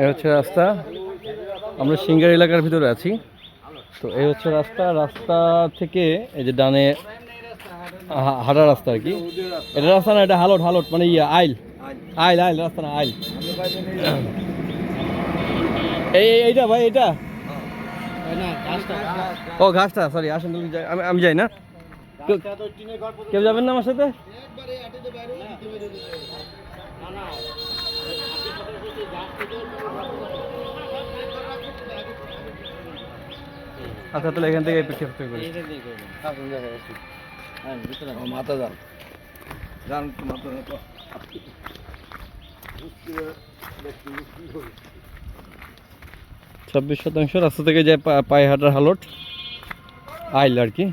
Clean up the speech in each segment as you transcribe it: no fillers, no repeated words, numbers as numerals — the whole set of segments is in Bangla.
এই হচ্ছে রাস্তা। আমরা সিঙ্গার এলাকার ভিতরে আছি। তো এই হচ্ছে রাস্তা। রাস্তা থেকে এই যে ডানে হাঁটা রাস্তা আর কি। এটা রাস্তা না, এটা হালট হালট মানে আইল আইল আইল রাস্তা না, আইল। এইটা ভাই, এইটা ও ঘাসটা, সরি। আসেন, আমি যাই না। কেউ যাবেন না আমার সাথে? আচ্ছা, তাহলে এখান থেকে মাথা যান 26% রাস্তা থেকে যায় পায়ে হাঁটার হালট আইল আর কি।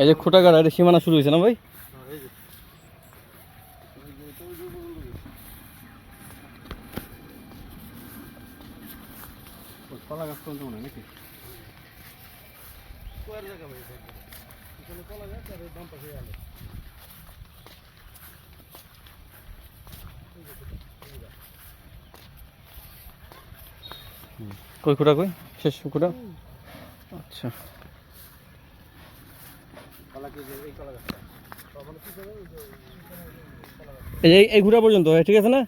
এই যে খুঁটাগাড়া, এটা সীমানা শুরু হয়েছে না ভাই? কলা গাছ তো মনে নাকি কই খুঁটা, কই শেষ খুঁটা? আচ্ছা, এই ঘুরা পর্যন্ত ঠিক আছে না?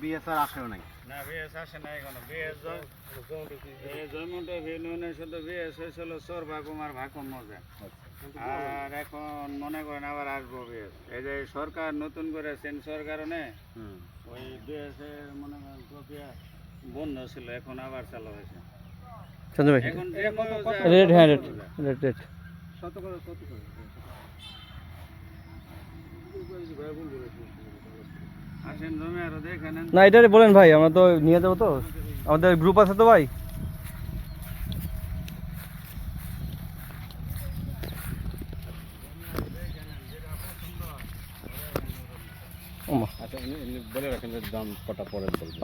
বিএসআর আসেও নাই না, বিএস আসে নাই এখনো। বিএস জয়মন্টে ইউনিয়নের সাথে বিএস হয়েছিল সরবা কুমার ভাকুম মজা। আর এখন মনে করেন আবার আসবো বিএস। এই যে সরকার নতুন করেছেন, কারণে ওই বিএস এর মনে করেন প্রক্রিয়া বন্ধ ছিল, এখন আবার চালু হয়েছে। এখন রেড হ্যাঁ রেড রেড রেড কত করে না, এটাই বলেন ভাই, আমরা তো নিয়ে যাবো। তো আমাদের গ্রুপ আছে তো ভাই।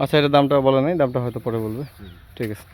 আচ্ছা, এটা দামটা বলে নাই, দামটা হয়তো পরে বলবে। ঠিক আছে।